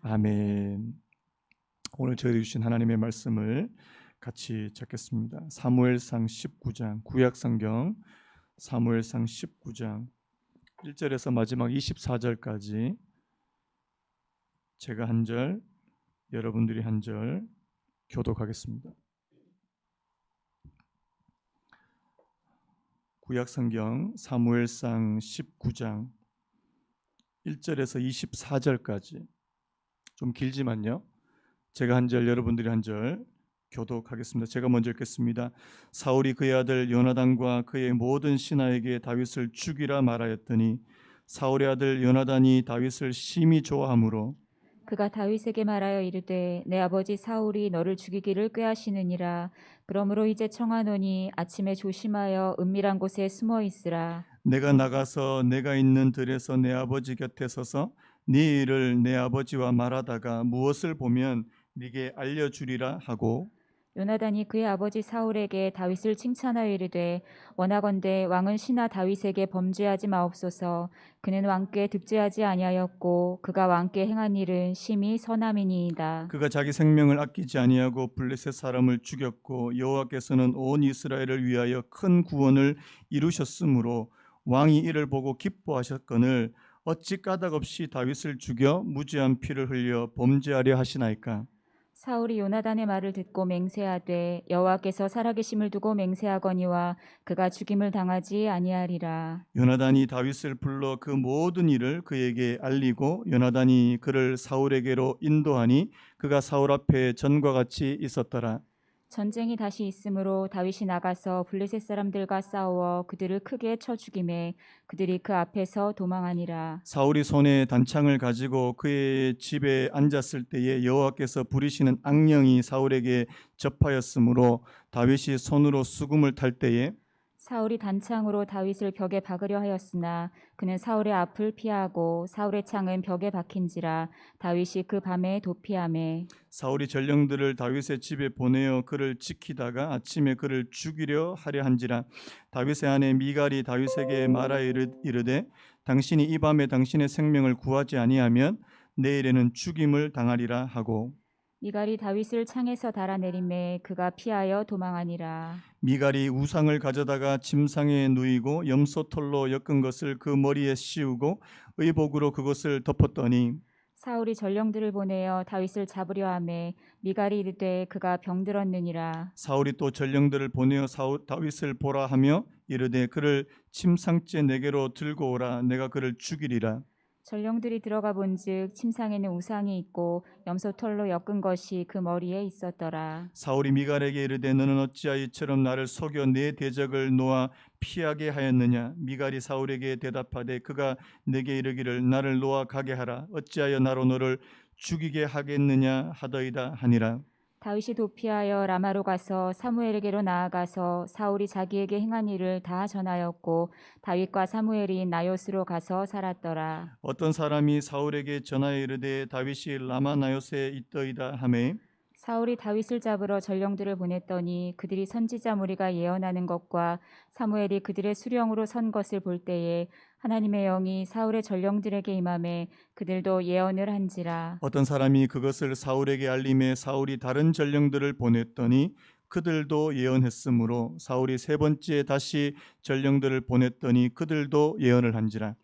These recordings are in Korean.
아멘. 오늘 저희에게 주신 하나님의 말씀을 같이 찾겠습니다. 사무엘상 19장, 구약성경 사무엘상 19장 1절에서 마지막 24절까지 제가 한 절, 여러분들이 한 절 교독하겠습니다. 구약성경 사무엘상 19장 1절에서 24절까지 좀 길지만요. 제가 한 절, 여러분들이 한 절 교독하겠습니다. 제가 먼저 읽겠습니다. 사울이 그의 아들 요나단과 그의 모든 신하에게 다윗을 죽이라 말하였더니 사울의 아들 요나단이 다윗을 심히 좋아하므로 그가 다윗에게 말하여 이르되 내 아버지 사울이 너를 죽이기를 꾀하시느니라. 그러므로 이제 청하노니 아침에 조심하여 은밀한 곳에 숨어 있으라. 내가 나가서 내가 있는 들에서 내 아버지 곁에 서서 네 일을 내 아버지와 말하다가 무엇을 보면 네게 알려주리라 하고 요나단이 그의 아버지 사울에게 다윗을 칭찬하여 이르되 원하건대 왕은 신하 다윗에게 범죄하지 마옵소서. 그는 왕께 득죄하지 아니하였고 그가 왕께 행한 일은 심히 선함이니이다. 그가 자기 생명을 아끼지 아니하고 블레셋 사람을 죽였고 여호와께서는 온 이스라엘을 위하여 큰 구원을 이루셨으므로 왕이 이를 보고 기뻐하셨거늘 어찌 까닭없이 다윗을 죽여 무죄한 피를 흘려 범죄하려 하시나이까. 사울이 요나단의 말을 듣고 맹세하되 여호와께서 살아계심을 두고 맹세하거니와 그가 죽임을 당하지 아니하리라. 요나단이 다윗을 불러 그 모든 일을 그에게 알리고 요나단이 그를 사울에게로 인도하니 그가 사울 앞에 전과 같이 있었더라. 전쟁이 다시 있으므로 다윗이 나가서 블레셋 사람들과 싸워 그들을 크게 쳐 죽이매 그들이 그 앞에서 도망하니라. 사울이 손에 단창을 가지고 그의 집에 앉았을 때에 여호와께서 부리시는 악령이 사울에게 접하였으므로 다윗이 손으로 수금을 탈 때에 사울이 단창으로 다윗을 벽에 박으려 하였으나 그는 사울의 앞을 피하고 사울의 창은 벽에 박힌지라. 다윗이 그 밤에 도피하매 사울이 전령들을 다윗의 집에 보내어 그를 지키다가 아침에 그를 죽이려 하려 한지라. 다윗의 아내 미갈이 다윗에게 말하여 이르되 당신이 이 밤에 당신의 생명을 구하지 아니하면 내일에는 죽임을 당하리라 하고 미갈이 다윗을 창에서 달아내림에 그가 피하여 도망하니라. 미갈이 우상을 가져다가 침상에 누이고 염소털로 엮은 것을 그 머리에 씌우고 의복으로 그것을 덮었더니 사울이 전령들을 보내어 다윗을 잡으려 하매 미갈이 이르되 그가 병들었느니라. 사울이 또 전령들을 보내어 다윗을 보라 하며 이르되 그를 침상째 내게로 들고 오라. 내가 그를 죽이리라. 전령들이 들어가 본즉 침상에는 우상이 있고 염소털로 엮은 것이 그 머리에 있었더라. 사울이 미갈에게 이르되 너는 어찌하여 이처럼 나를 속여 내 대적을 놓아 피하게 하였느냐. 미갈이 사울에게 대답하되 그가 내게 이르기를 나를 놓아 가게 하라. 어찌하여 나로 너를 죽이게 하겠느냐 하더이다 하니라. 다윗이 도피하여 라마로 가서 사무엘에게로 나아가서 사울이 자기에게 행한 일을 다 전하였고 다윗과 사무엘이 나요스로 가서 살았더라. 어떤 사람이 사울에게 전하여 이르되 다윗이 라마 나요스에 있더이다 하매 사울이 다윗을 잡으러 전령들을 보냈더니 그들이 선지자 무리가 예언하는 것과 사무엘이 그들의 수령으로 선 것을 볼 때에 하나님의 영이 사울의 전령들에게 임하매 그들도 예언을 한지라. 어떤 사람이 그것을 사울에게 알림해 사울이 다른 전령들을 보냈더니 그들도 예언했으므로 사울이 세 번째 다시 전령들을 보냈더니 그들도 예언을 한지라.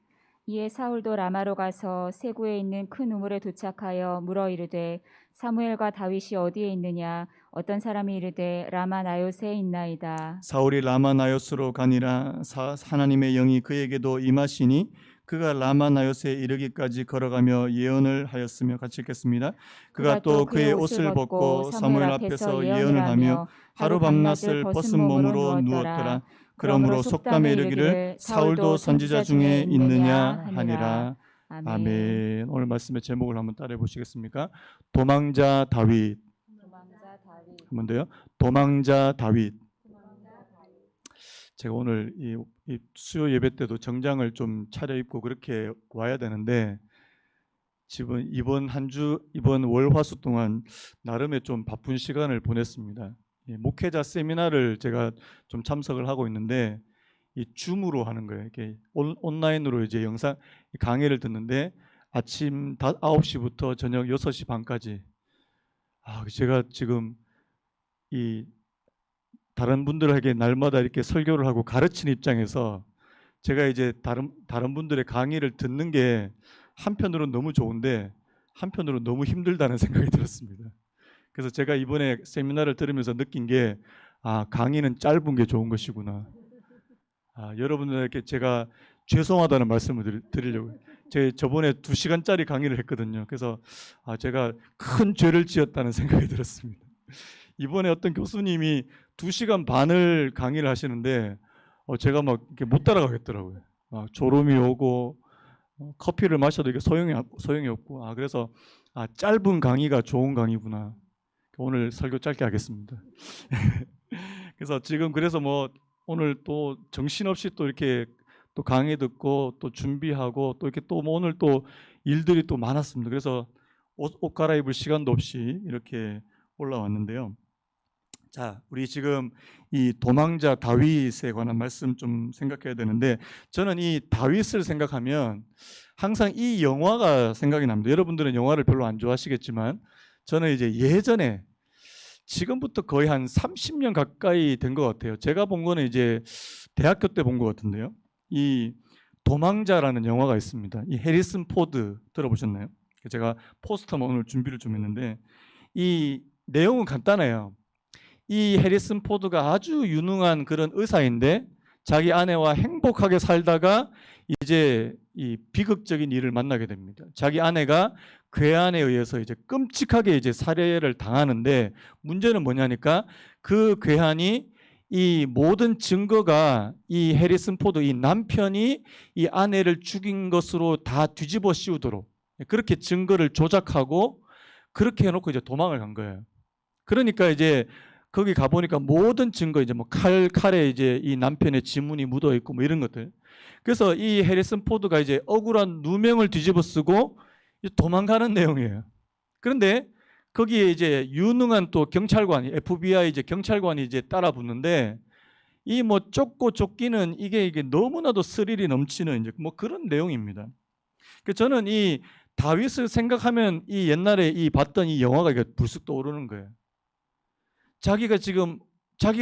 이에 사울도 라마로 가서 세구에 있는 큰 우물에 도착하여 물어 이르되 사무엘과 다윗이 어디에 있느냐. 어떤 사람이 이르되 라마 나요스에 있나이다. 사울이 라마 나요스로 가니라. 하나님의 영이 그에게도 임하시니 그가 라마 나요스에 이르기까지 걸어가며 예언을 하였으며. 같이 읽겠습니다. 그가 또 그의 옷을 벗고 사무엘 앞에서 예언을 하며 하루 밤낮을 벗은 몸으로 누웠더라. 그러므로 속담에 이르기를 사울도 선지자 중에 있느냐 하니라. 아멘. 오늘 말씀의 제목을 한번 따라해 보시겠습니까? 도망자 다윗. 한 번 더요. 도망자 다윗. 제가 오늘 이 수요 예배 때도 정장을 좀 차려입고 그렇게 와야 되는데 지금 이번 월화수 동안 나름의 좀 바쁜 시간을 보냈습니다. 목회자 세미나를 제가 좀 참석을 하고 있는데 이 줌으로 하는 거예요. 이렇게 온라인으로 이제 영상 강의를 듣는데 아침 9시부터 저녁 6시 반까지. 제가 지금 이 다른 분들에게 날마다 이렇게 설교를 하고 가르치는 입장에서 제가 이제 다른 분들의 강의를 듣는 게 한편으로는 너무 좋은데 한편으로는 너무 힘들다는 생각이 들었습니다. 그래서 제가 이번에 세미나를 들으면서 느낀 게 강의는 짧은 게 좋은 것이구나. 여러분들에게 제가 죄송하다는 말씀을 드리려고. 저번에 2시간짜리 강의를 했거든요. 그래서 제가 큰 죄를 지었다는 생각이 들었습니다. 이번에 어떤 교수님이 2시간 반을 강의를 하시는데 제가 막 이렇게 못 따라가겠더라고요. 졸음이 오고 커피를 마셔도 이게 소용이 없고. 그래서 짧은 강의가 좋은 강의구나. 오늘 설교 짧게 하겠습니다. 그래서 지금 뭐 오늘 또 정신없이 또 이렇게 또 강의 듣고 또 준비하고 또 이렇게 또 뭐 오늘 또 일들이 또 많았습니다. 그래서 옷 갈아입을 시간도 없이 이렇게 올라왔는데요. 자, 우리 지금 이 도망자 다윗에 관한 말씀 좀 생각해야 되는데, 저는 이 다윗을 생각하면 항상 이 영화가 생각이 납니다. 여러분들은 영화를 별로 안 좋아하시겠지만 저는 이제 예전에, 지금부터 거의 한 30년 가까이 된 것 같아요. 제가 본 거는 이제 대학교 때 본 것 같은데요. 이 도망자라는 영화가 있습니다. 이 해리슨 포드 들어보셨나요? 제가 포스터만 오늘 준비를 좀 했는데 이 내용은 간단해요. 이 해리슨 포드가 아주 유능한 그런 의사인데 자기 아내와 행복하게 살다가 이제 이 비극적인 일을 만나게 됩니다. 자기 아내가 괴한에 의해서 이제 끔찍하게 이제 살해를 당하는데, 문제는 뭐냐니까 그 괴한이 이 모든 증거가 이 해리슨 포드 이 남편이 이 아내를 죽인 것으로 다 뒤집어 씌우도록 그렇게 증거를 조작하고 그렇게 해놓고 이제 도망을 간 거예요. 그러니까 이제 거기 가보니까 모든 증거, 이제 뭐 칼에 이제 이 남편의 지문이 묻어 있고 뭐 이런 것들. 그래서 이 해리슨 포드가 이제 억울한 누명을 뒤집어 쓰고 도망가는 내용이에요. 그런데 거기에 이제 유능한 또 경찰관이, FBI 이제 경찰관이 이제 따라 붙는데 이 뭐 쫓고 쫓기는 이게 너무나도 스릴이 넘치는 이제 뭐 그런 내용입니다. 그 저는 이 다윗을 생각하면 이 옛날에 이 봤던 이 영화가 이게 불쑥 떠오르는 거예요. 자기가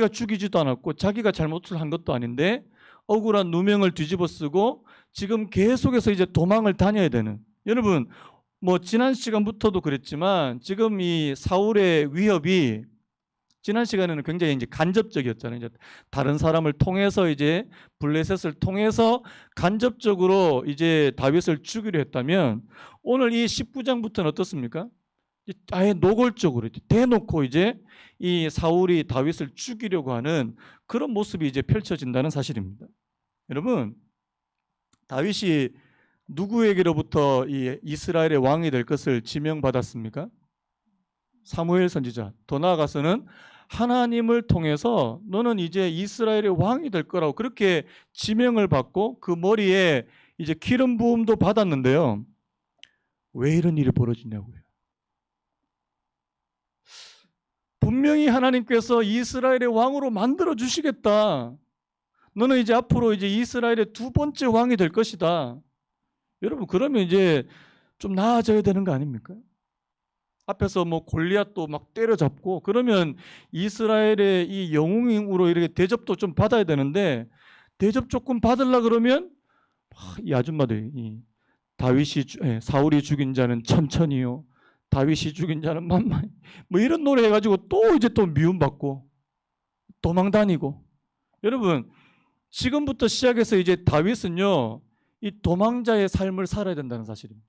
죽이지도 않았고 자기가 잘못을 한 것도 아닌데 억울한 누명을 뒤집어 쓰고 지금 계속해서 이제 도망을 다녀야 되는. 여러분, 뭐 지난 시간부터도 그랬지만 지금 이 사울의 위협이 지난 시간에는 굉장히 이제 간접적이었잖아요. 이제 다른 사람을 통해서 이제 블레셋을 통해서 간접적으로 이제 다윗을 죽이려 했다면 오늘 이 19장부터는 어떻습니까? 아예 노골적으로 대놓고 이제 이 사울이 다윗을 죽이려고 하는 그런 모습이 이제 펼쳐진다는 사실입니다. 여러분, 다윗이 누구에게로부터 이 이스라엘의 왕이 될 것을 지명받았습니까? 사무엘 선지자. 더 나아가서는 하나님을 통해서 너는 이제 이스라엘의 왕이 될 거라고 그렇게 지명을 받고 그 머리에 이제 기름 부음도 받았는데요. 왜 이런 일이 벌어지냐고요. 분명히 하나님께서 이스라엘의 왕으로 만들어 주시겠다. 너는 이제 앞으로 이제 이스라엘의 2번째 왕이 될 것이다. 여러분, 그러면 이제 좀 나아져야 되는 거 아닙니까? 앞에서 뭐 골리앗도 막 때려잡고 그러면 이스라엘의 이 영웅으로 이렇게 대접도 좀 받아야 되는데 대접 조금 받으려 그러면 이 아줌마들이 사울이 죽인 자는 천천히요. 다윗이 죽인 자는 만만히. 뭐 이런 노래 해가지고 또 이제 또 미움받고 도망 다니고. 여러분, 지금부터 시작해서 이제 다윗은요 이 도망자의 삶을 살아야 된다는 사실입니다.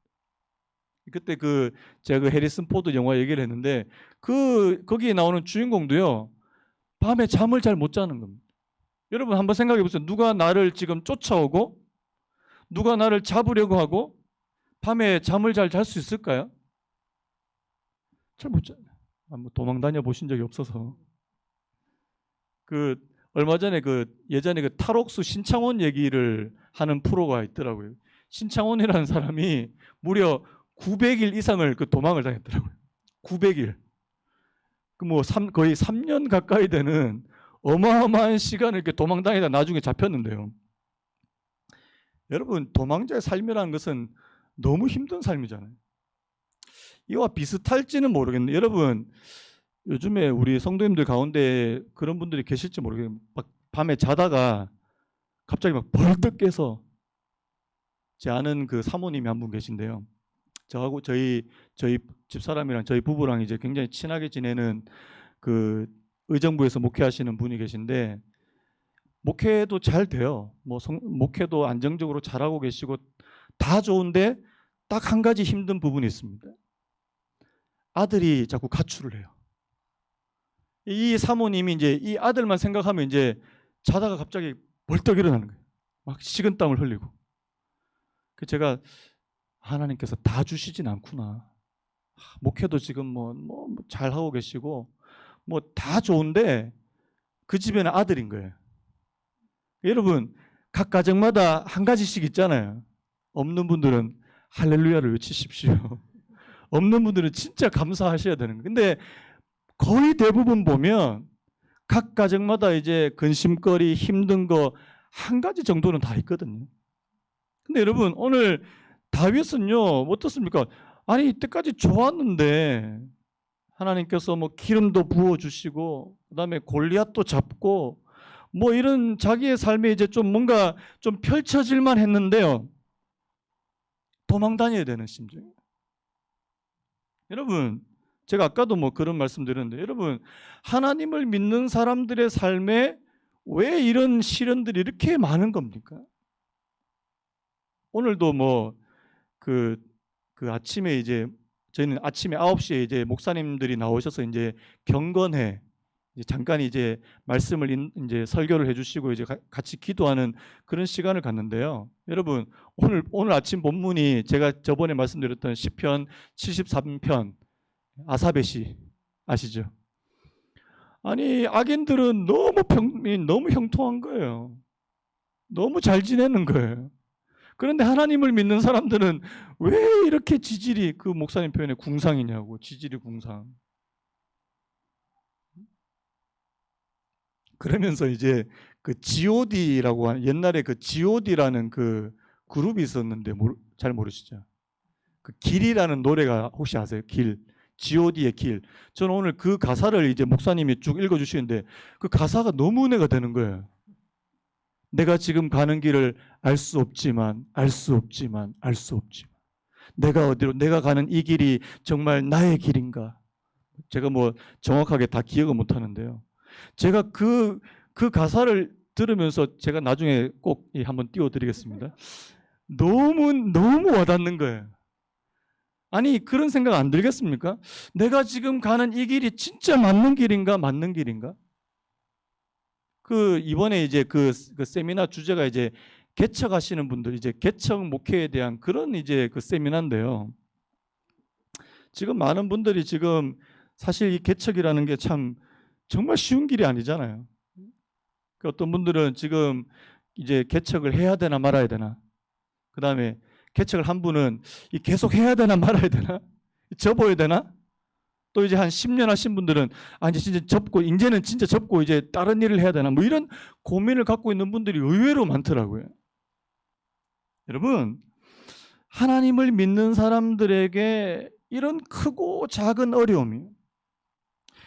그때 제가 그 해리슨 포드 영화 얘기를 했는데 거기에 나오는 주인공도요 밤에 잠을 잘 못 자는 겁니다. 여러분 한번 생각해 보세요. 누가 나를 지금 쫓아오고 누가 나를 잡으려고 하고 밤에 잠을 잘 잘 수 있을까요? 잘 못 자요. 뭐 도망 다녀 보신 적이 없어서. 얼마 전에 예전에 탈옥수 신창원 얘기를 하는 프로가 있더라고요. 신창원이라는 사람이 무려 900일 이상을 도망을 다녔더라고요. 900일. 거의 3년 가까이 되는 어마어마한 시간을 이렇게 도망 다니다 나중에 잡혔는데요. 여러분, 도망자의 삶이라는 것은 너무 힘든 삶이잖아요. 이와 비슷할지는 모르겠는데 여러분 요즘에 우리 성도님들 가운데 그런 분들이 계실지 모르겠는데 막 밤에 자다가 갑자기 막 벌떡 깨서 제 아는 그 사모님이 한 분 계신데요. 저하고 저희 집사람이랑 저희 부부랑 이제 굉장히 친하게 지내는 그 의정부에서 목회하시는 분이 계신데 목회도 잘 돼요. 뭐 목회도 안정적으로 잘하고 계시고 다 좋은데 딱 한 가지 힘든 부분이 있습니다. 아들이 자꾸 가출을 해요. 이 사모님이 이제 이 아들만 생각하면 이제 자다가 갑자기 벌떡 일어나는 거예요. 막 식은땀을 흘리고. 그 제가 하나님께서 다 주시진 않구나. 목회도 지금 뭐 잘 하고 계시고 뭐 다 좋은데 그 집에는 아들인 거예요. 여러분 각 가정마다 한 가지씩 있잖아요. 없는 분들은 할렐루야를 외치십시오. 없는 분들은 진짜 감사하셔야 되는 거예요. 근데 거의 대부분 보면 각 가정마다 이제 근심거리, 힘든 거 한 가지 정도는 다 있거든요. 근데 여러분 오늘 다윗은요 어떻습니까? 아니 이때까지 좋았는데 하나님께서 뭐 기름도 부어 주시고 그다음에 골리앗도 잡고 뭐 이런 자기의 삶에 이제 좀 뭔가 좀 펼쳐질만 했는데요. 도망 다녀야 되는 심정이에요. 여러분 제가 아까도 뭐 그런 말씀드렸는데 여러분 하나님을 믿는 사람들의 삶에 왜 이런 시련들이 이렇게 많은 겁니까? 오늘도 뭐 그 아침에 이제 저희는 아침에 9시에 이제 목사님들이 나오셔서 이제 경건회 이제 잠깐 이제 말씀을 이제 설교를 해주시고 이제 같이 기도하는 그런 시간을 갖는데요. 여러분 오늘 아침 본문이 제가 저번에 말씀드렸던 시편 73편 아사벳이 아시죠? 아니 악인들은 너무 형통한 거예요. 너무 잘 지내는 거예요. 그런데 하나님을 믿는 사람들은 왜 이렇게 지질이 그 목사님 표현에 궁상이냐고. 지질이 궁상. 그러면서 이제 그 G.O.D라고 하는 옛날에 그 G.O.D라는 그 그룹이 있었는데 잘 모르시죠? 그 길이라는 노래가 혹시 아세요? 길. G.O.D의 길. 저는 오늘 그 가사를 이제 목사님이 쭉 읽어주시는데 그 가사가 너무 은혜가 되는 거예요. 내가 지금 가는 길을 알 수 없지만 내가 가는 이 길이 정말 나의 길인가? 제가 뭐 정확하게 다 기억은 못 하는데요. 제가 그 가사를 들으면서 제가 나중에 꼭 한번 띄워드리겠습니다. 너무 와닿는 거예요. 아니 그런 생각 안 들겠습니까? 내가 지금 가는 이 길이 진짜 맞는 길인가? 그 이번에 이제 그 세미나 주제가 이제 개척하시는 분들 이제 개척 목회에 대한 그런 이제 그 세미나인데요. 지금 많은 분들이 지금 사실 이 개척이라는 게 참 정말 쉬운 길이 아니잖아요. 어떤 분들은 지금 이제 개척을 해야 되나 말아야 되나. 그다음에 개척을 한 분은 계속 해야 되나 말아야 되나? 접어야 되나? 또 이제 한 10년 하신 분들은 이제 진짜 접고 이제는 진짜 접고 이제 다른 일을 해야 되나 뭐 이런 고민을 갖고 있는 분들이 의외로 많더라고요. 여러분 하나님을 믿는 사람들에게 이런 크고 작은 어려움이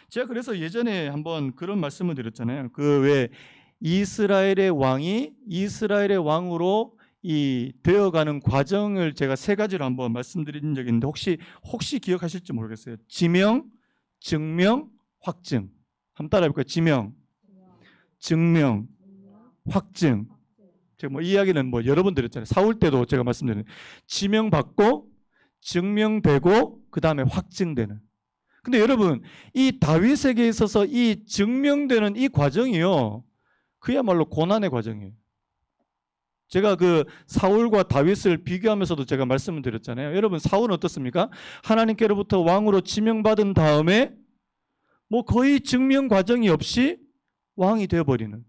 제가 그래서 예전에 한번 그런 말씀을 드렸잖아요. 그 왜 이스라엘의 왕으로 이 되어가는 과정을 제가 세 가지로 한번 말씀드린 적이 있는데 혹시 기억하실지 모르겠어요. 지명, 증명, 확증. 한번 따라해볼까요? 지명, 증명, 확증. 제가 뭐 이야기는 뭐 여러 번 드렸잖아요. 사울 때도 제가 말씀드린 지명받고 증명되고 그 다음에 확증되는. 근데 여러분 이 다윗에게 있어서 이 증명되는 이 과정이요 그야말로 고난의 과정이에요. 제가 그 사울과 다윗을 비교하면서도 제가 말씀을 드렸잖아요. 여러분 사울은 어떻습니까? 하나님께로부터 왕으로 지명받은 다음에 뭐 거의 증명 과정이 없이 왕이 되어버리는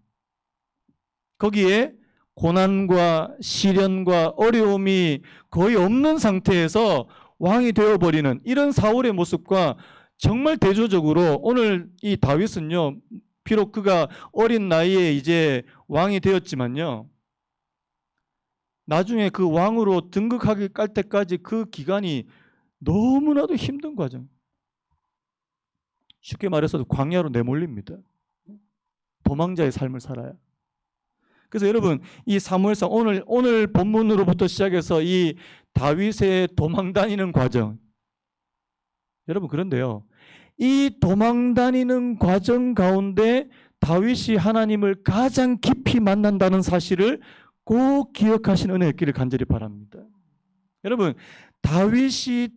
거기에 고난과 시련과 어려움이 거의 없는 상태에서 왕이 되어버리는 이런 사울의 모습과 정말 대조적으로 오늘 이 다윗은요 비록 그가 어린 나이에 이제 왕이 되었지만요 나중에 그 왕으로 등극하기 깔 때까지 그 기간이 너무나도 힘든 과정. 쉽게 말해서 광야로 내몰립니다. 도망자의 삶을 살아요. 그래서 여러분, 이 사무엘상 오늘 본문으로부터 시작해서 이 다윗의 도망 다니는 과정, 여러분, 그런데요, 이 도망 다니는 과정 가운데 다윗이 하나님을 가장 깊이 만난다는 사실을 꼭 기억하시는 은혜 있기를 간절히 바랍니다. 여러분, 다윗이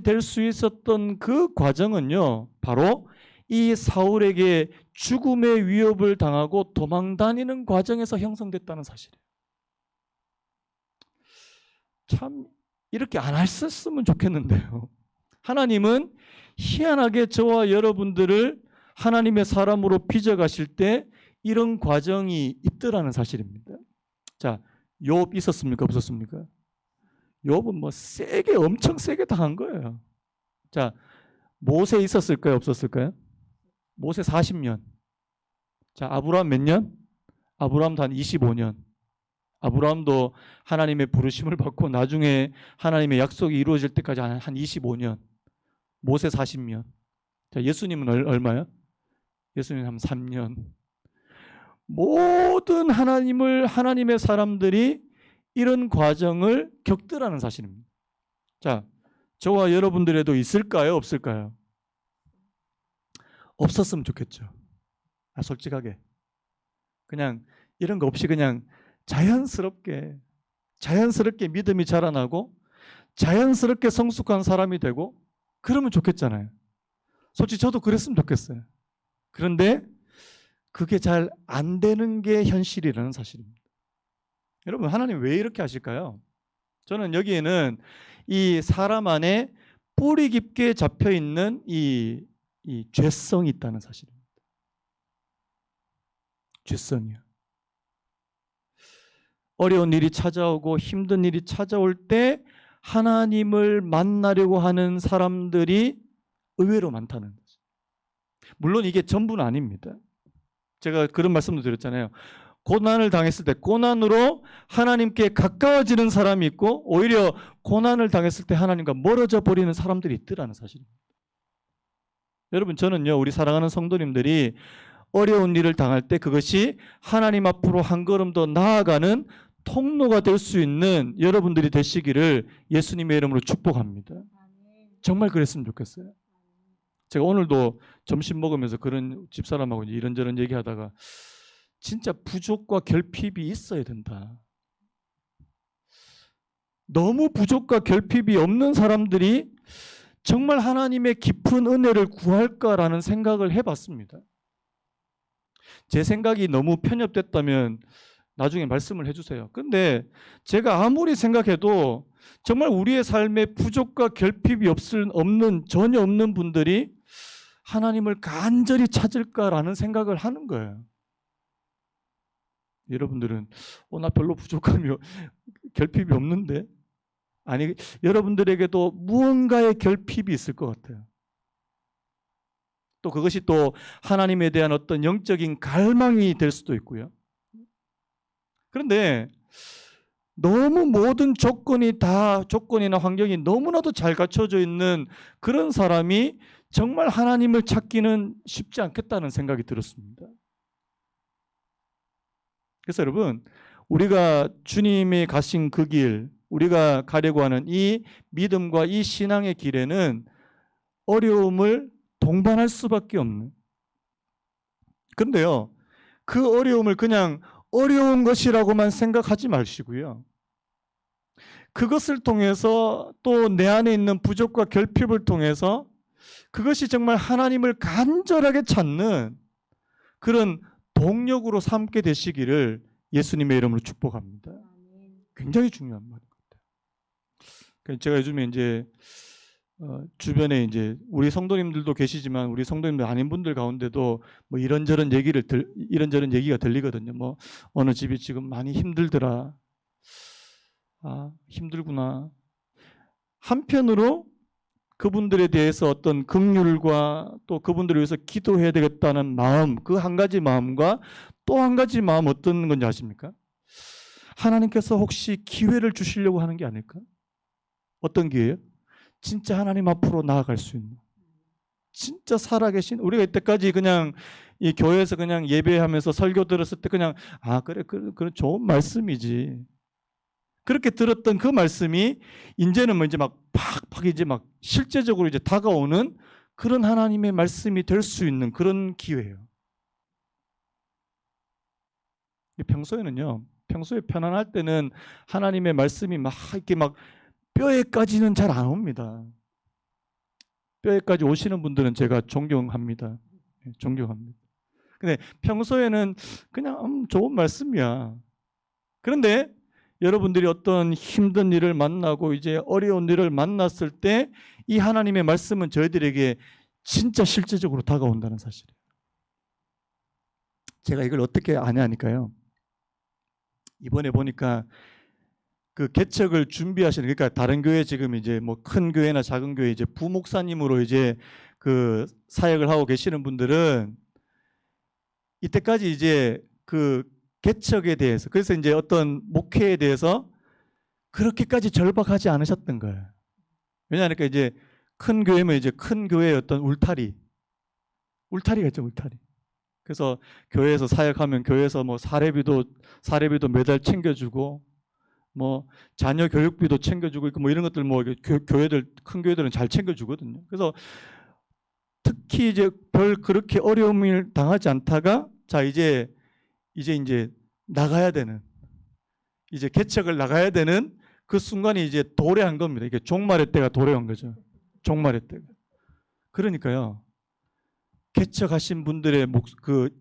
될 수 있었던 그 과정은요, 바로 이 사울에게 죽음의 위협을 당하고 도망 다니는 과정에서 형성됐다는 사실이에요. 참 이렇게 안 했었으면 좋겠는데요. 하나님은 희한하게 저와 여러분들을 하나님의 사람으로 빚어가실 때 이런 과정이 있더라는 사실입니다. 자, 욥 있었습니까? 없었습니까? 욥은 뭐 엄청 세게 당한 거예요. 자, 모세 있었을까요? 없었을까요? 모세 40년. 자, 아브라함 몇 년? 아브라함도 한 25년. 아브라함도 하나님의 부르심을 받고 나중에 하나님의 약속이 이루어질 때까지 한 25년. 모세 40년. 자, 예수님은 얼마요? 예수님 한 3년. 모든 하나님의 사람들이 이런 과정을 겪더라는 사실입니다. 자, 저와 여러분들에도 있을까요? 없을까요? 없었으면 좋겠죠. 솔직하게. 그냥 이런 거 없이 그냥 자연스럽게 믿음이 자라나고 자연스럽게 성숙한 사람이 되고 그러면 좋겠잖아요. 솔직히 저도 그랬으면 좋겠어요. 그런데 그게 잘 안 되는 게 현실이라는 사실입니다. 여러분, 하나님 왜 이렇게 하실까요? 저는 여기에는 이 사람 안에 뿌리 깊게 잡혀 있는 이 죄성이 있다는 사실입니다. 죄성이요. 어려운 일이 찾아오고 힘든 일이 찾아올 때 하나님을 만나려고 하는 사람들이 의외로 많다는 거죠. 물론 이게 전부는 아닙니다. 제가 그런 말씀도 드렸잖아요. 고난을 당했을 때 고난으로 하나님께 가까워지는 사람이 있고 오히려 고난을 당했을 때 하나님과 멀어져 버리는 사람들이 있더라는 사실입니다. 여러분, 저는요, 우리 사랑하는 성도님들이 어려운 일을 당할 때 그것이 하나님 앞으로 한 걸음 더 나아가는 통로가 될 수 있는 여러분들이 되시기를 예수님의 이름으로 축복합니다. 정말 그랬으면 좋겠어요. 제가 오늘도 점심 먹으면서 그런 집사람하고 이런저런 얘기하다가 진짜 부족과 결핍이 있어야 된다. 너무 부족과 결핍이 없는 사람들이 정말 하나님의 깊은 은혜를 구할까라는 생각을 해봤습니다. 제 생각이 너무 편협됐다면 나중에 말씀을 해주세요. 근데 제가 아무리 생각해도 정말 우리의 삶에 부족과 결핍이 전혀 없는 분들이 하나님을 간절히 찾을까라는 생각을 하는 거예요. 여러분들은 나 별로 부족함이 결핍이 없는데? 아니, 여러분들에게도 무언가의 결핍이 있을 것 같아요. 또 그것이 또 하나님에 대한 어떤 영적인 갈망이 될 수도 있고요. 그런데 너무 모든 조건이나 환경이 너무나도 잘 갖춰져 있는 그런 사람이 정말 하나님을 찾기는 쉽지 않겠다는 생각이 들었습니다. 그래서 여러분, 우리가 주님이 가신 그 길, 우리가 가려고 하는 이 믿음과 이 신앙의 길에는 어려움을 동반할 수밖에 없는. 그런데요, 그 어려움을 그냥 어려운 것이라고만 생각하지 마시고요. 그것을 통해서 또 내 안에 있는 부족과 결핍을 통해서 그것이 정말 하나님을 간절하게 찾는 그런 동력으로 삼게 되시기를 예수님의 이름으로 축복합니다. 굉장히 중요한 말인 것 같아요. 제가 요즘에 이제 주변에 이제 우리 성도님들도 계시지만 우리 성도님들 아닌 분들 가운데도 뭐 이런저런 얘기가 들리거든요. 뭐 어느 집이 지금 많이 힘들더라. 힘들구나. 한편으로 그분들에 대해서 어떤 긍휼과 또 그분들을 위해서 기도해야 되겠다는 마음, 그 한 가지 마음과 또 한 가지 마음 어떤 건지 아십니까? 하나님께서 혹시 기회를 주시려고 하는 게 아닐까? 어떤 기회요? 진짜 하나님 앞으로 나아갈 수 있는, 진짜 살아계신, 우리가 이때까지 그냥 이 교회에서 그냥 예배하면서 설교 들었을 때 그냥 그래 좋은 말씀이지, 그렇게 들었던 그 말씀이 이제는 뭐 이제 막 팍팍 이제 막 실제적으로 이제 다가오는 그런 하나님의 말씀이 될 수 있는 그런 기회예요. 평소에 편안할 때는 하나님의 말씀이 막 이렇게 막 뼈에까지는 잘 안 옵니다. 뼈에까지 오시는 분들은 제가 존경합니다. 존경합니다. 근데 평소에는 그냥 좋은 말씀이야. 그런데 여러분들이 어떤 힘든 일을 만나고 이제 어려운 일을 만났을 때 이 하나님의 말씀은 저희들에게 진짜 실제적으로 다가온다는 사실이에요. 제가 이걸 어떻게 아냐니까요. 이번에 보니까 그 개척을 준비하시는, 그러니까 다른 교회 지금 이제 뭐 큰 교회나 작은 교회 이제 부목사님으로 이제 그 사역을 하고 계시는 분들은 이때까지 이제 그 개척에 대해서, 그래서 이제 어떤 목회에 대해서 그렇게까지 절박하지 않으셨던 거예요. 왜냐하니까 이제 큰 교회면 이제 큰 교회의 어떤 울타리가 있죠, 울타리. 그래서 교회에서 사역하면 교회에서 뭐 사례비도 매달 챙겨주고, 뭐 자녀 교육비도 챙겨주고 있고, 뭐 이런 것들 뭐 교회들, 큰 교회들은 잘 챙겨주거든요. 그래서 특히 이제 별 그렇게 어려움을 당하지 않다가 자 이제 나가야 되는, 이제 개척을 나가야 되는 그 순간이 이제 도래한 겁니다. 이게 종말의 때가 도래한 거죠. 종말의 때가. 그러니까요. 개척하신 분들의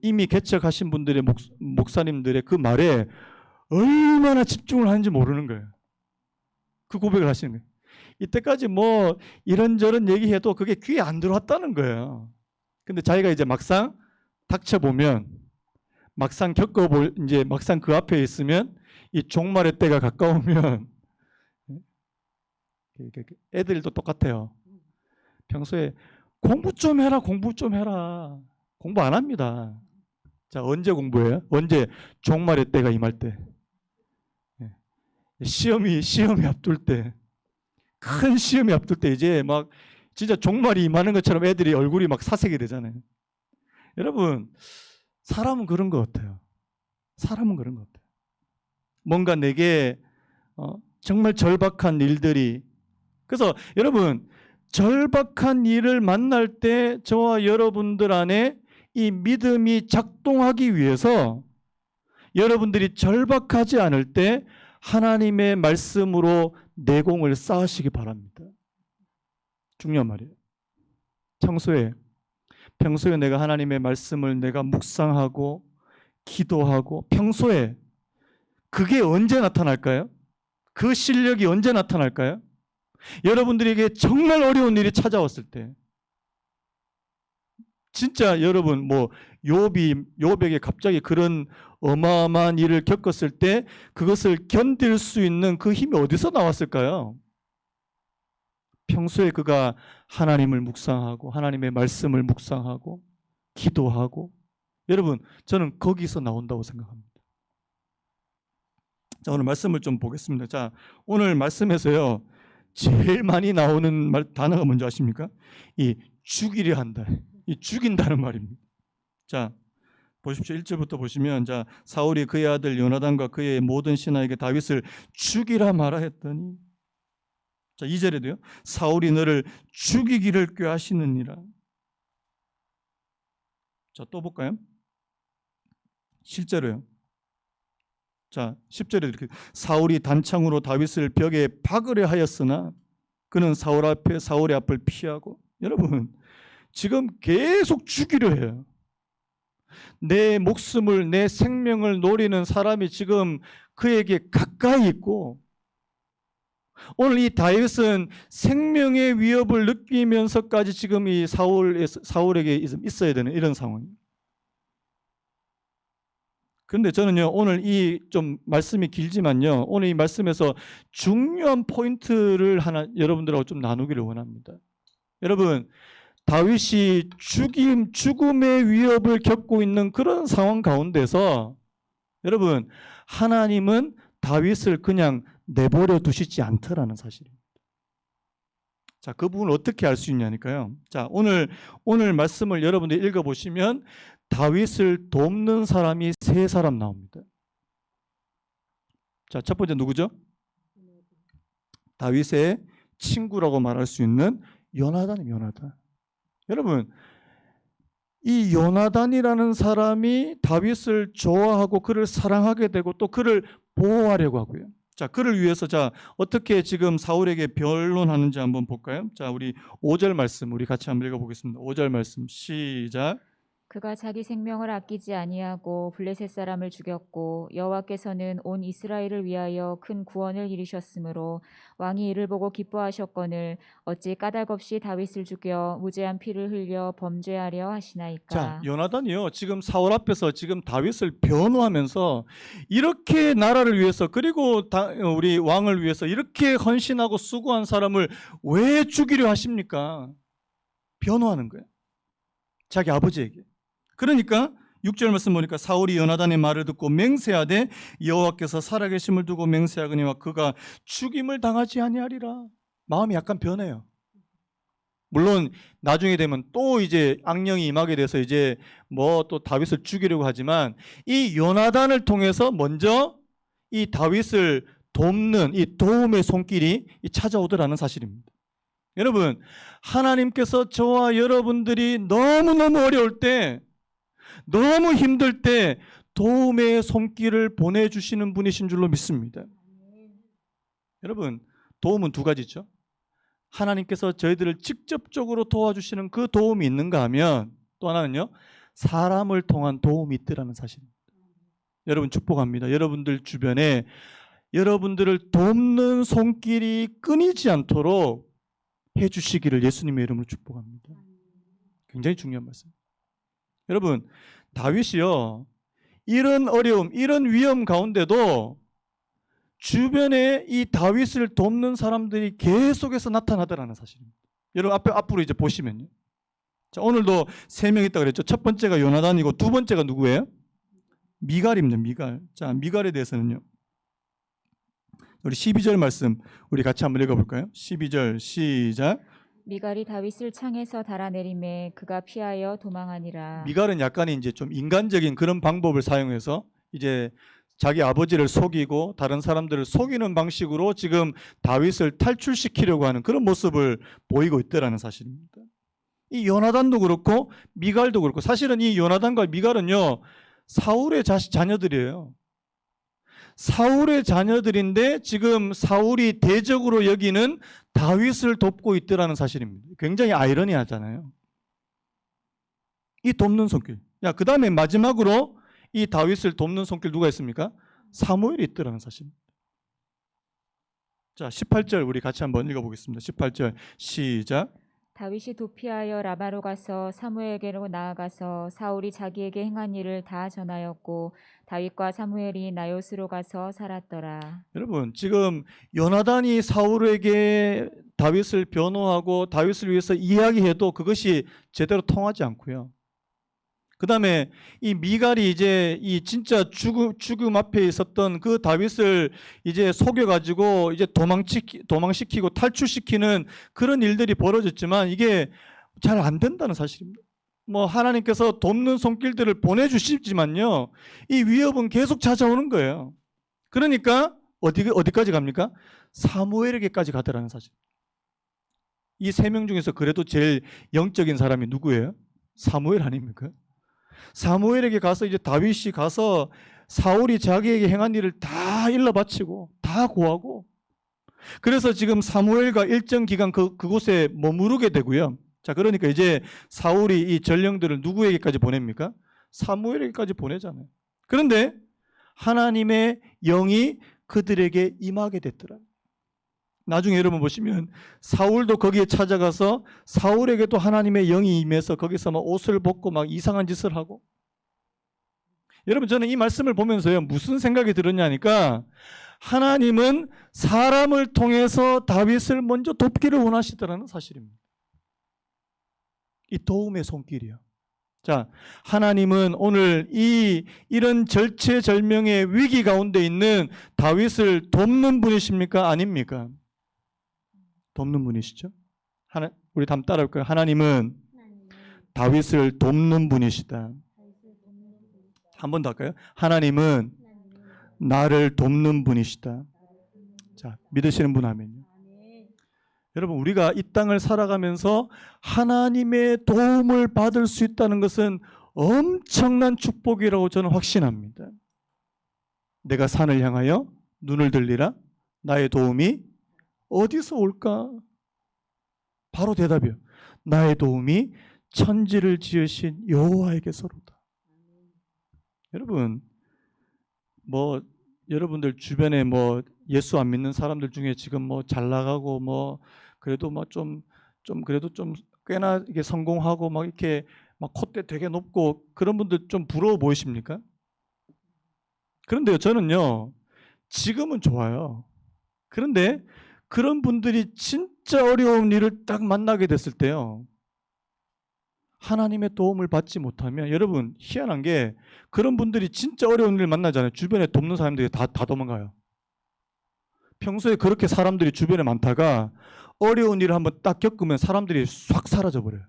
이미 개척하신 분들의 목사님들의 그 말에 얼마나 집중을 하는지 모르는 거예요. 그 고백을 하시는 거예요. 이때까지 뭐 이런저런 얘기해도 그게 귀에 안 들어왔다는 거예요. 근데 자기가 이제 막상 닥쳐보면, 막상 이제 막상 그 앞에 있으면, 이 종말의 때가 가까우면 애들도 똑같아요. 평소에 공부 좀 해라. 공부 안 합니다. 자, 언제 공부해요? 언제? 종말의 때가 임할 때. 시험이 앞둘 때, 큰 시험이 앞둘 때 이제 막 진짜 종말이 임하는 것처럼 애들이 얼굴이 막 사색이 되잖아요. 여러분, 사람은 그런 것 같아요. 뭔가 내게 정말 절박한 일들이, 그래서 여러분, 절박한 일을 만날 때 저와 여러분들 안에 이 믿음이 작동하기 위해서 여러분들이 절박하지 않을 때 하나님의 말씀으로 내공을 쌓으시기 바랍니다. 중요한 말이에요. 평소에 내가 하나님의 말씀을 내가 묵상하고 기도하고, 평소에 그게 언제 나타날까요? 그 실력이 언제 나타날까요? 여러분들에게 정말 어려운 일이 찾아왔을 때. 진짜 여러분 뭐 욥에게 갑자기 그런 어마어마한 일을 겪었을 때 그것을 견딜 수 있는 그 힘이 어디서 나왔을까요? 평소에 그가 하나님을 묵상하고 하나님의 말씀을 묵상하고 기도하고, 여러분 저는 거기서 나온다고 생각합니다. 자, 오늘 말씀을 좀 보겠습니다. 자, 오늘 말씀에서요 제일 많이 나오는 단어가 뭔지 아십니까? 이 죽이려 한다. 이 죽인다는 말입니다. 자, 보십시오. 1절부터 보시면, 자, 사울이 그의 아들 요나단과 그의 모든 신하에게 다윗을 죽이라 말하 했더니, 자, 2절에도요. 사울이 너를 죽이기를 꾀하시느니라. 자, 또 볼까요? 실제로요. 자, 10절에 이렇게 사울이 단창으로 다윗을 벽에 박으려 하였으나 그는 사울의 앞을 피하고. 여러분, 지금 계속 죽이려 해요. 내 목숨을, 내 생명을 노리는 사람이 지금 그에게 가까이 있고, 오늘 이 다윗은 생명의 위협을 느끼면서까지 지금 이 사울에게 있어야 되는 이런 상황입니다. 그런데 저는요, 오늘 이 좀 말씀이 길지만요, 오늘 이 말씀에서 중요한 포인트를 하나 여러분들하고 좀 나누기를 원합니다. 여러분, 다윗이 죽음의 위협을 겪고 있는 그런 상황 가운데서, 여러분, 하나님은 다윗을 그냥 내버려 두시지 않더라는 사실입니다. 자, 그 부분을 어떻게 알 수 있냐니까요. 자, 오늘 말씀을 여러분들이 읽어보시면 다윗을 돕는 사람이 세 사람 나옵니다. 자, 첫 번째 누구죠? 다윗의 친구라고 말할 수 있는 요나단입니다. 요나단. 여러분, 이 요나단이라는 사람이 다윗을 좋아하고 그를 사랑하게 되고 또 그를 보호하려고 하고요. 자, 그를 위해서 자, 어떻게 지금 사울에게 변론하는지 한번 볼까요? 자, 우리 5절 말씀 우리 같이 한번 읽어보겠습니다. 5절 말씀 시작. 그가 자기 생명을 아끼지 아니하고 블레셋 사람을 죽였고 여호와께서는 온 이스라엘을 위하여 큰 구원을 이루셨으므로 왕이 이를 보고 기뻐하셨거늘 어찌 까닭 없이 다윗을 죽여 무죄한 피를 흘려 범죄하려 하시나이까. 자, 요나단이요. 지금 사울 앞에서 지금 다윗을 변호하면서 이렇게 나라를 위해서 그리고 우리 왕을 위해서 이렇게 헌신하고 수고한 사람을 왜 죽이려 하십니까? 변호하는 거예요. 자기 아버지에게. 그러니까 6절 말씀 보니까 사울이 요나단의 말을 듣고 맹세하되 여호와께서 살아계심을 두고 맹세하거니와 그가 죽임을 당하지 아니하리라. 마음이 약간 변해요. 물론 나중에 되면 또 이제 악령이 임하게 돼서 이제 뭐 또 다윗을 죽이려고 하지만 이 요나단을 통해서 먼저 이 다윗을 돕는 이 도움의 손길이 찾아오더라는 사실입니다. 여러분, 하나님께서 저와 여러분들이 너무너무 어려울 때, 너무 힘들 때 도움의 손길을 보내주시는 분이신 줄로 믿습니다. 여러분, 도움은 두 가지죠. 하나님께서 저희들을 직접적으로 도와주시는 그 도움이 있는가 하면 또 하나는요, 사람을 통한 도움이 있더라는 사실입니다. 여러분 축복합니다. 여러분들 주변에 여러분들을 돕는 손길이 끊이지 않도록 해주시기를 예수님의 이름으로 축복합니다. 굉장히 중요한 말씀. 여러분, 다윗이요, 이런 어려움, 이런 위험 가운데도 주변에 이 다윗을 돕는 사람들이 계속해서 나타나더라는 사실입니다. 여러분 앞으로 이제 보시면요. 자, 오늘도 3명 있다고 그랬죠. 첫 번째가 요나단이고 두 번째가 누구예요? 미갈입니다. 미갈. 자, 미갈에 대해서는요. 우리 12절 말씀 우리 같이 한번 읽어볼까요? 12절 시작. 미갈이 다윗을 창에서 달아내림에 그가 피하여 도망하니라. 미갈은 약간 이제 좀 인간적인 그런 방법을 사용해서 이제 자기 아버지를 속이고 다른 사람들을 속이는 방식으로 지금 다윗을 탈출시키려고 하는 그런 모습을 보이고 있다라는 사실입니다. 이 요나단도 그렇고 미갈도 그렇고 사실은 이 요나단과 미갈은요 사울의 자녀들이에요. 사울의 자녀들인데 지금 사울이 대적으로 여기는 다윗을 돕고 있더라는 사실입니다. 굉장히 아이러니하잖아요. 이 돕는 손길. 야, 그 다음에 마지막으로 이 다윗을 돕는 손길 누가 있습니까? 사무엘이 있더라는 사실입니다. 자, 18절 우리 같이 한번 읽어보겠습니다. 18절 시작. 다윗이 도피하여 라마로 가서 사무엘에게로 나아가서 사울이 자기에게 행한 일을 다 전하였고 다윗과 사무엘이 나요스로 가서 살았더라. 여러분, 지금 요나단이 사울에게 다윗을 변호하고 다윗을 위해서 이야기해도 그것이 제대로 통하지 않고요. 그 다음에 이 미갈이 이제 이 진짜 죽음 앞에 있었던 그 다윗을 이제 속여가지고 이제 도망시키고 탈출시키는 그런 일들이 벌어졌지만 이게 잘 안 된다는 사실입니다. 뭐 하나님께서 돕는 손길들을 보내주시지만요, 이 위협은 계속 찾아오는 거예요. 그러니까 어디까지 갑니까? 사무엘에게까지 가더라는 사실. 이 3명 중에서 그래도 제일 영적인 사람이 누구예요? 사무엘 아닙니까? 사무엘에게 가서 이제 다윗이 가서 사울이 자기에게 행한 일을 다 일러 바치고 다 고하고, 그래서 지금 사무엘과 일정 기간 그곳에 머무르게 되고요. 자, 그러니까 이제 사울이 이 전령들을 누구에게까지 보냅니까? 사무엘에게까지 보내잖아요. 그런데 하나님의 영이 그들에게 임하게 됐더라. 나중에 여러분 보시면 사울도 거기에 찾아가서 사울에게도 하나님의 영이 임해서 거기서 막 옷을 벗고 막 이상한 짓을 하고. 여러분, 저는 이 말씀을 보면서요 무슨 생각이 들었냐니까, 하나님은 사람을 통해서 다윗을 먼저 돕기를 원하시더라는 사실입니다. 이 도움의 손길이요. 자, 하나님은 오늘 이런 절체절명의 위기 가운데 있는 다윗을 돕는 분이십니까? 아닙니까? 돕는 분이시죠. 우리 다음 따라올까요? 하나님은 다윗을 돕는 분이시다. 한 번 더 할까요? 하나님은 나를 돕는 분이시다. 자, 믿으시는 분 아멘요. 여러분, 우리가 이 땅을 살아가면서 하나님의 도움을 받을 수 있다는 것은 엄청난 축복이라고 저는 확신합니다. 내가 산을 향하여 눈을 들리라. 나의 도움이 어디서 올까? 바로 대답이요. 나의 도움이 천지를 지으신 여호와에게서로다. 여러분, 여러분들 주변에 예수 안 믿는 사람들 중에 지금 잘 나가고 그래도 좀 그래도 좀 꽤나 이게 성공하고 이렇게 콧대 되게 높고 그런 분들 좀 부러워 보이십니까? 그런데요, 저는요, 지금은 좋아요. 그런데 그런 분들이 진짜 어려운 일을 딱 만나게 됐을 때요, 하나님의 도움을 받지 못하면, 여러분 희한한 게 그런 분들이 진짜 어려운 일을 만나잖아요. 주변에 돕는 사람들이 다 도망가요. 평소에 그렇게 사람들이 주변에 많다가 어려운 일을 한번 딱 겪으면 사람들이 싹 사라져 버려요.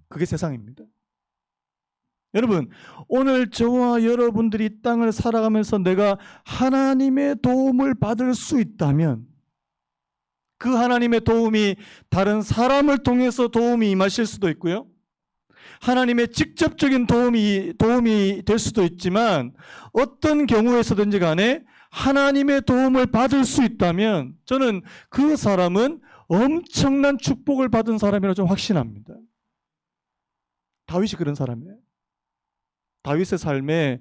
그게 세상입니다. 여러분, 오늘 저와 여러분들이 이 땅을 살아가면서 내가 하나님의 도움을 받을 수 있다면, 그 하나님의 도움이 다른 사람을 통해서 도움이 임하실 수도 있고요, 하나님의 직접적인 도움이 될 수도 있지만, 어떤 경우에서든지 간에 하나님의 도움을 받을 수 있다면 저는 그 사람은 엄청난 축복을 받은 사람이라고 좀 확신합니다. 다윗이 그런 사람이에요. 다윗의 삶에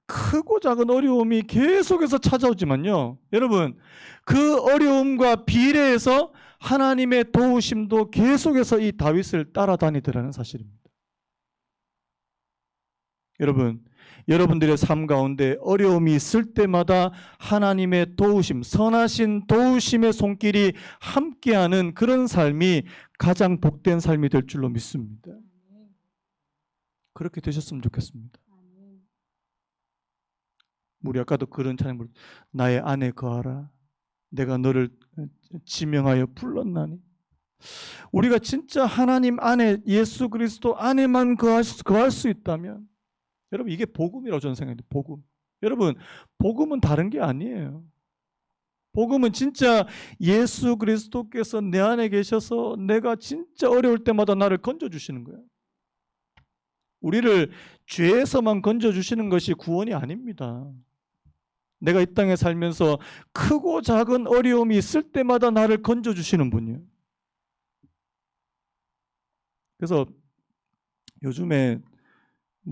크고 작은 어려움이 계속해서 찾아오지만요, 여러분, 그 어려움과 비례해서 하나님의 도우심도 계속해서 이 다윗을 따라다니더라는 사실입니다. 여러분, 여러분들의 삶 가운데 어려움이 있을 때마다 하나님의 도우심, 선하신 도우심의 손길이 함께하는 그런 삶이 가장 복된 삶이 될 줄로 믿습니다. 그렇게 되셨으면 좋겠습니다. 우리 아까도 그런 찬양을, 나의 안에 거하라, 내가 너를 지명하여 불렀나니. 우리가 진짜 하나님 안에, 예수 그리스도 안에만 거할 수 있다면, 여러분, 이게 복음이라고 저는 생각해요. 복음. 여러분, 복음은 다른 게 아니에요. 복음은 진짜 예수 그리스도께서 내 안에 계셔서 내가 진짜 어려울 때마다 나를 건져주시는 거예요. 우리를 죄에서만 건져주시는 것이 구원이 아닙니다. 내가 이 땅에 살면서 크고 작은 어려움이 있을 때마다 나를 건져주시는 분이에요. 그래서 요즘에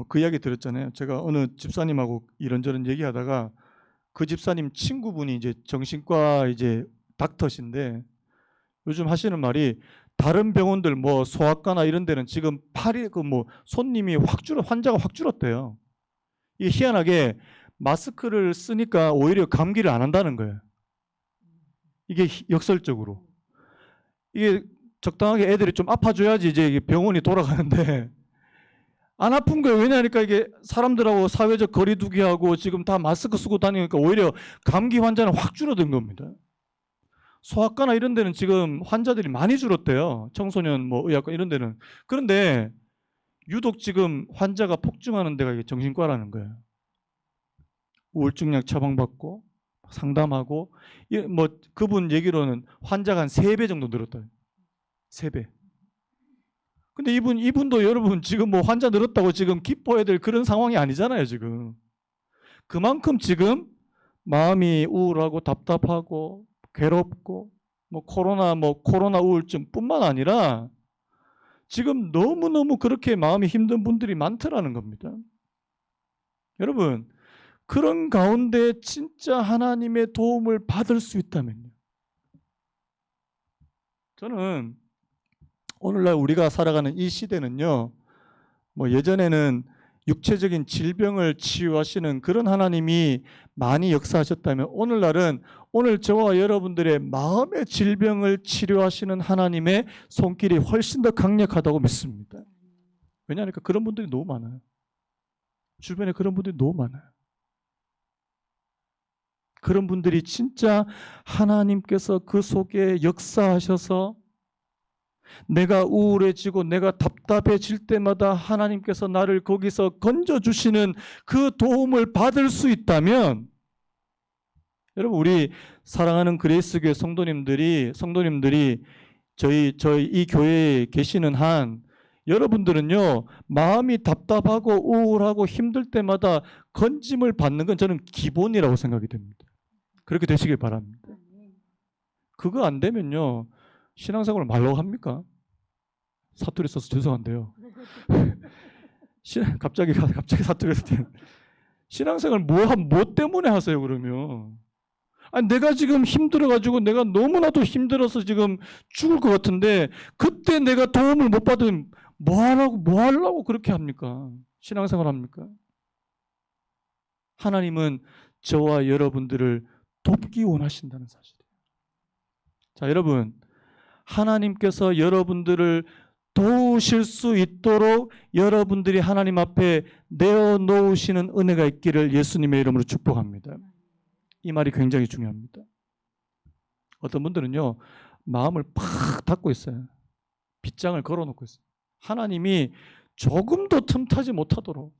그 이야기 들었잖아요. 제가 어느 집사님하고 이런저런 얘기하다가 그 집사님 친구분이 이제 정신과 닥터신데, 요즘 하시는 말이, 다른 병원들 소아과나 이런 데는 지금 손님이 환자가 확 줄었대요. 이게 희한하게 마스크를 쓰니까 오히려 감기를 안 한다는 거예요. 이게 역설적으로. 이게 적당하게 애들이 좀 아파줘야지 이제 병원이 돌아가는데, 안 아픈 거예요. 왜냐하니까 이게 사람들하고 사회적 거리두기하고 지금 다 마스크 쓰고 다니니까 오히려 감기 환자는 확 줄어든 겁니다. 소아과나 이런 데는 지금 환자들이 많이 줄었대요. 청소년 의학과 이런 데는. 그런데 유독 지금 환자가 폭증하는 데가 정신과라는 거예요. 우울증약 처방받고 상담하고, 그분 얘기로는 환자가 한 3배 정도 늘었다. 3배. 근데 이분도 여러분 지금 환자 늘었다고 지금 기뻐해야 될 그런 상황이 아니잖아요, 지금. 그만큼 지금 마음이 우울하고 답답하고 괴롭고 코로나 우울증뿐만 아니라 지금 너무너무 그렇게 마음이 힘든 분들이 많더라는 겁니다. 여러분, 그런 가운데 진짜 하나님의 도움을 받을 수 있다면요, 저는 오늘날 우리가 살아가는 이 시대는요, 예전에는 육체적인 질병을 치유하시는 그런 하나님이 많이 역사하셨다면, 오늘날은 오늘 저와 여러분들의 마음의 질병을 치료하시는 하나님의 손길이 훨씬 더 강력하다고 믿습니다. 왜냐하니까 그런 분들이 너무 많아요. 주변에 그런 분들이 너무 많아요. 그런 분들이 진짜 하나님께서 그 속에 역사하셔서 내가 우울해지고 내가 답답해질 때마다 하나님께서 나를 거기서 건져주시는 그 도움을 받을 수 있다면, 여러분, 우리 사랑하는 그레이스교회 성도님들이 저희 이 교회에 계시는 한 여러분들은요, 마음이 답답하고 우울하고 힘들 때마다 건짐을 받는 건 저는 기본이라고 생각이 됩니다. 그렇게 되시길 바랍니다. 그거 안 되면요, 신앙생활을 말라고 합니까? 사투리 써서 죄송한데요. 갑자기 사투리 써서 신앙생활 뭐 때문에 하세요, 그러면? 아니, 내가 지금 힘들어가지고 내가 너무나도 힘들어서 지금 죽을 것 같은데 그때 내가 도움을 못 받으면 뭐 하려고 그렇게 합니까? 신앙생활 합니까? 하나님은 저와 여러분들을 돕기 원하신다는 사실이에요. 자, 여러분, 하나님께서 여러분들을 도우실 수 있도록 여러분들이 하나님 앞에 내어놓으시는 은혜가 있기를 예수님의 이름으로 축복합니다. 이 말이 굉장히 중요합니다. 어떤 분들은요, 마음을 팍 닫고 있어요. 빗장을 걸어놓고 있어요. 하나님이 조금도 틈타지 못하도록.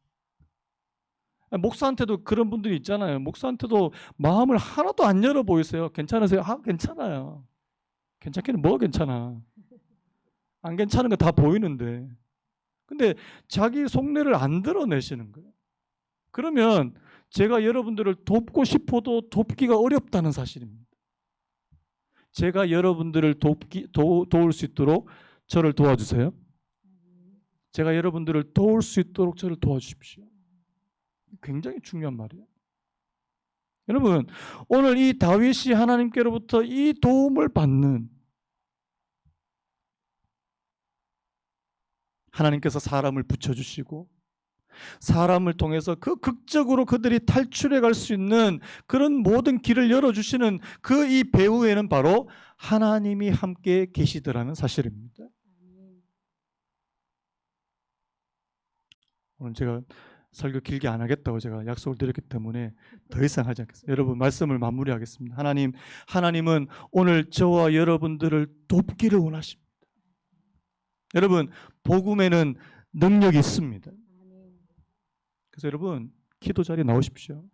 목사한테도 그런 분들이 있잖아요. 목사한테도 마음을 하나도 안 열어 보이세요. 괜찮으세요? 괜찮아요. 괜찮기는 뭐가 괜찮아. 안 괜찮은 거 다 보이는데. 근데 자기 속내를 안 드러내시는 거예요. 그러면 제가 여러분들을 돕고 싶어도 돕기가 어렵다는 사실입니다. 제가 여러분들을 도울 수 있도록 저를 도와주세요. 제가 여러분들을 도울 수 있도록 저를 도와주십시오. 굉장히 중요한 말이에요. 여러분, 오늘 이 다윗이 하나님께로부터 이 도움을 받는, 하나님께서 사람을 붙여주시고 사람을 통해서 그 극적으로 그들이 탈출해 갈 수 있는 그런 모든 길을 열어주시는 그 이 배후에는 바로 하나님이 함께 계시더라는 사실입니다. 오늘 제가 설교 길게 안 하겠다고 제가 약속을 드렸기 때문에 더 이상 하지 않겠습니다. 여러분, 말씀을 마무리하겠습니다. 하나님은 오늘 저와 여러분들을 돕기를 원하십니다. 여러분, 복음에는 능력이 있습니다. 그래서 여러분, 기도 자리에 나오십시오.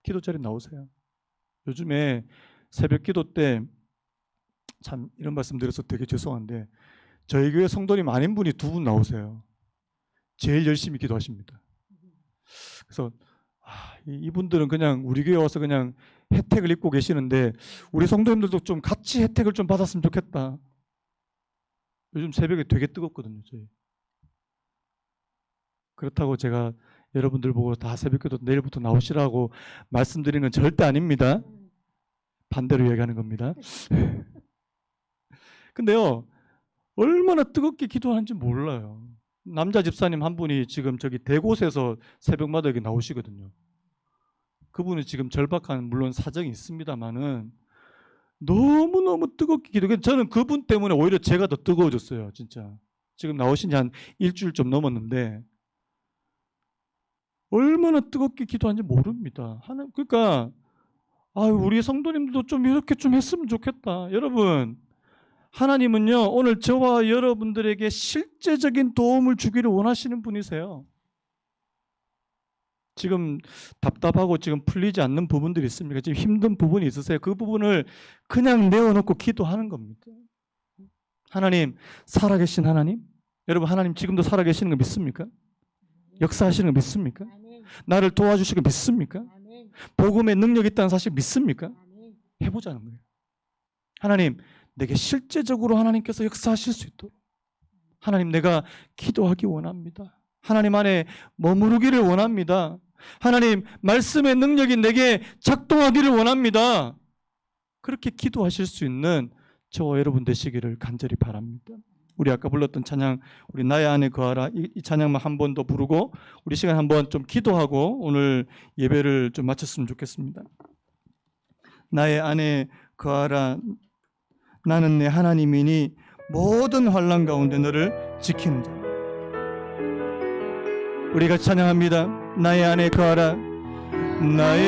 기도 자리에 나오세요. 요즘에 새벽 기도 때 참 이런 말씀 드려서 되게 죄송한데 저희 교회 성도님 아닌 분이 2분 나오세요. 제일 열심히 기도하십니다. 그래서 이분들은 그냥 우리 교회 와서 그냥 혜택을 입고 계시는데 우리 성도님들도 좀 같이 혜택을 좀 받았으면 좋겠다. 요즘 새벽에 되게 뜨겁거든요, 저희. 그렇다고 제가 여러분들 보고 다 새벽기도 내일부터 나오시라고 말씀드리는 건 절대 아닙니다. 반대로 얘기하는 겁니다. 근데요, 얼마나 뜨겁게 기도하는지 몰라요. 남자 집사님 한 분이 지금 저기 대곳에서 새벽마다 여기 나오시거든요. 그분은 지금 절박한 물론 사정이 있습니다만은 너무너무 뜨겁게 기도해요. 저는 그분 때문에 오히려 제가 더 뜨거워졌어요, 진짜. 지금 나오신 지 한 일주일 좀 넘었는데 얼마나 뜨겁게 기도하는지 모릅니다. 그러니까 우리 성도님들도 좀 이렇게 좀 했으면 좋겠다. 여러분, 하나님은요, 오늘 저와 여러분들에게 실제적인 도움을 주기를 원하시는 분이세요. 지금 답답하고 지금 풀리지 않는 부분들이 있습니까? 지금 힘든 부분이 있으세요? 그 부분을 그냥 내어놓고 기도하는 겁니다. 하나님, 살아계신 하나님, 여러분, 하나님 지금도 살아계시는 거 믿습니까? 역사하시는 거 믿습니까? 나를 도와주시는 거 믿습니까? 복음의 능력이 있다는 사실 믿습니까? 해보자는 거예요. 하나님, 내게 실제적으로 하나님께서 역사하실 수 있도록 하나님, 내가 기도하기 원합니다. 하나님 안에 머무르기를 원합니다. 하나님, 말씀의 능력이 내게 작동하기를 원합니다. 그렇게 기도하실 수 있는 저와 여러분 되시기를 간절히 바랍니다. 우리 아까 불렀던 찬양, 우리 나의 안에 거하라, 이 찬양만 한 번 더 부르고 우리 시간 한번 좀 기도하고 오늘 예배를 좀 마쳤으면 좋겠습니다. 나의 안에 거하라, 나는 내 하나님이니 모든 환난 가운데 너를 지키는 자. 우리가 찬양합니다. 나의 안에 거하라. 나의